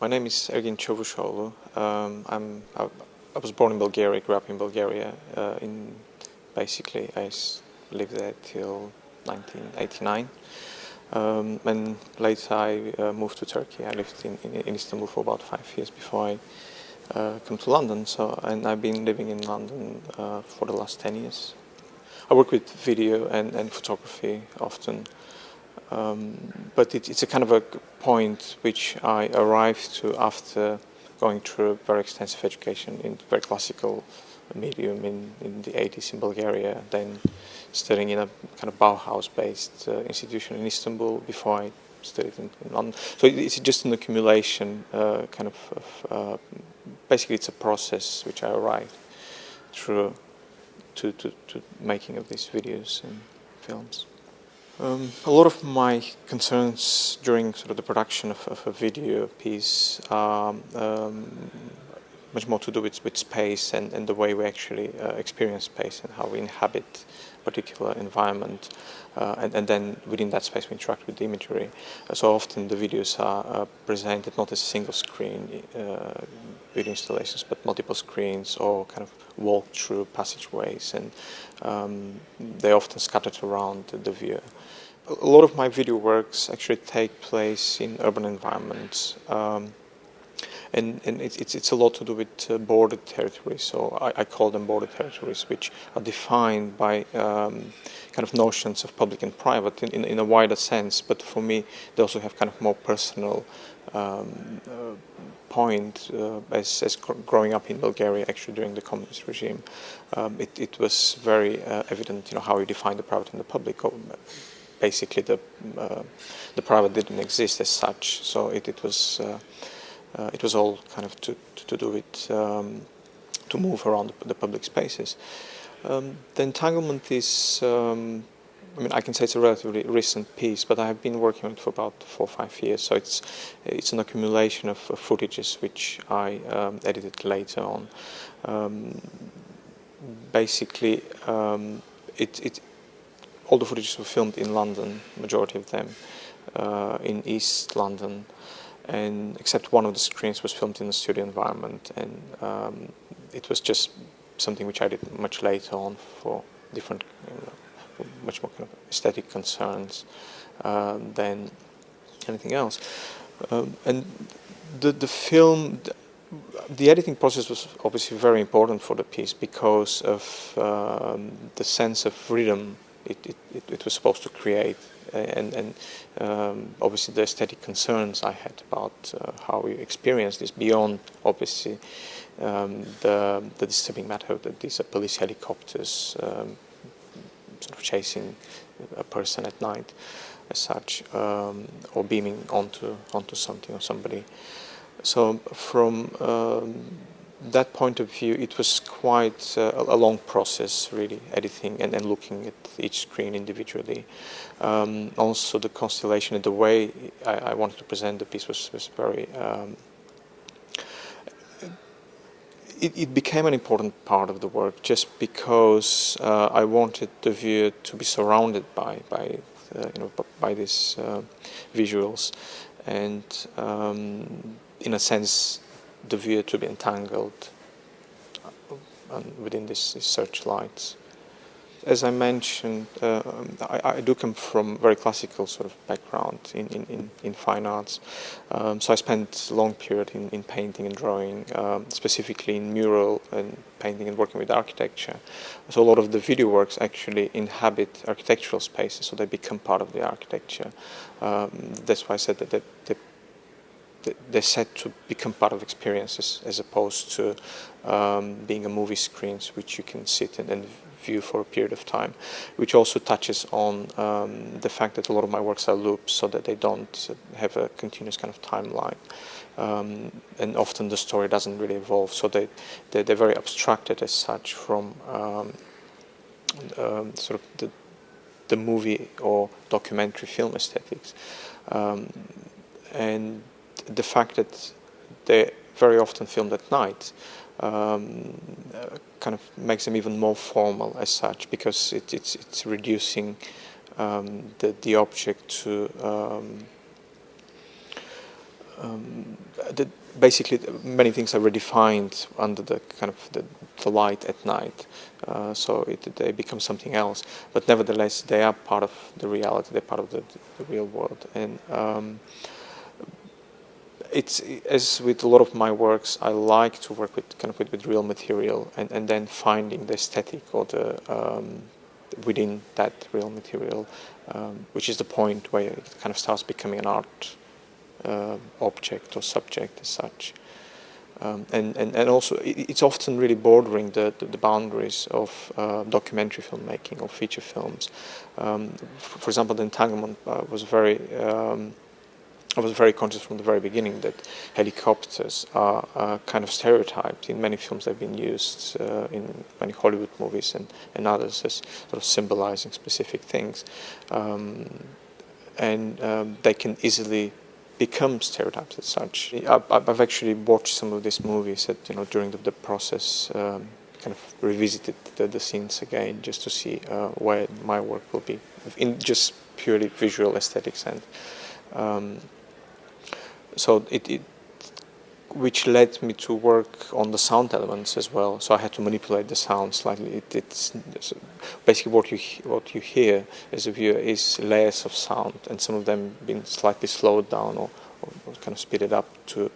My name is Ergin Çavuşoğlu. I was born in Bulgaria, grew up in Bulgaria. Basically, lived there till 1989. And later I moved to Turkey. I lived in Istanbul for about 5 years before I came to London. And I've been living in London for the last 10 years. I work with video and photography often. But it's a kind of a point which I arrived to after going through a very extensive education in very classical medium in the 80s in Bulgaria, then studying in a kind of Bauhaus-based institution in Istanbul before I studied in London. So it's just an accumulation, basically it's a process which I arrived through to making of these videos and films. A lot of my concerns during sort of the production of a video piece are much more to do with space and the way we actually experience space and how we inhabit a particular environment, and then within that space we interact with the imagery. So often the videos are presented not as a single screen video installations, but multiple screens or kind of walk-through passageways, and they're often scattered around the viewer. A lot of my video works actually take place in urban environments, and it's a lot to do with border territories. So I call them border territories, which are defined by kind of notions of public and private in a wider sense. But for me, they also have kind of more personal point. As growing up in Bulgaria, actually during the communist regime, it was very evident, how you define the private and the public. Basically, the private didn't exist as such, so it was all kind of to do with to move around the public spaces. The Entanglement is, I can say it's a relatively recent piece, but I have been working on it for about 4 or 5 years. So it's an accumulation of footages which I edited later on. Basically, all the footages were filmed in London, majority of them in East London, and except one of the screens was filmed in a studio environment, and it was just something which I did much later on for different, much more kind of aesthetic concerns than anything else. And the film, the editing process was obviously very important for the piece because of the sense of rhythm it was supposed to create, and obviously the aesthetic concerns I had about how we experience this beyond obviously the disturbing matter that these are police helicopters sort of chasing a person at night as such, or beaming onto something or somebody. So from that point of view, it was quite a long process, really, editing and looking at each screen individually. Also, the constellation and the way I wanted to present the piece was very... It became an important part of the work just because I wanted the viewer to be surrounded by these visuals, and in a sense, the viewer to be entangled within these searchlights. As I mentioned, I do come from very classical sort of background in fine arts, so I spent a long period in painting and drawing, specifically in mural and painting and working with architecture. So a lot of the video works actually inhabit architectural spaces, so they become part of the architecture. That's why I said that they're set to become part of experiences as opposed to being a movie screens which you can sit and view for a period of time, which also touches on the fact that a lot of my works are loops, so that they don't have a continuous kind of timeline, and often the story doesn't really evolve, so they're very abstracted as such from sort of the movie or documentary film aesthetics, and the fact that they're very often filmed at night kind of makes them even more formal as such, because it's reducing the object to the, basically many things are redefined under the kind of the light at night, so they become something else. But nevertheless, they are part of the reality. They're part of the real world. And it's, as with a lot of my works, I like to work with kind of with real material, and then finding the aesthetic or the within that real material, which is the point where it kind of starts becoming an art object or subject as such. And also it's often really bordering the boundaries of documentary filmmaking or feature films. For example, the Entanglement was very I was very conscious from the very beginning that helicopters are kind of stereotyped. In many films they've been used, in many Hollywood movies and others, as sort of symbolizing specific things. They can easily become stereotypes as such. I've actually watched some of these movies that, during the process, kind of revisited the scenes again just to see where my work will be in just purely visual aesthetics, and so which led me to work on the sound elements as well. So I had to manipulate the sound slightly. It's basically what you hear as a viewer is layers of sound, and some of them been slightly slowed down or kind of speeded up to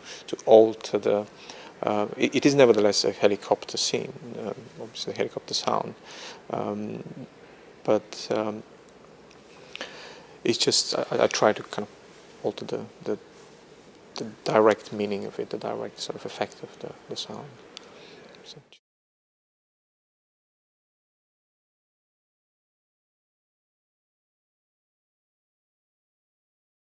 alter the. It is nevertheless a helicopter scene, obviously a helicopter sound, but it's just I try to kind of alter the direct meaning of it, the direct sort of effect of the sound. Such.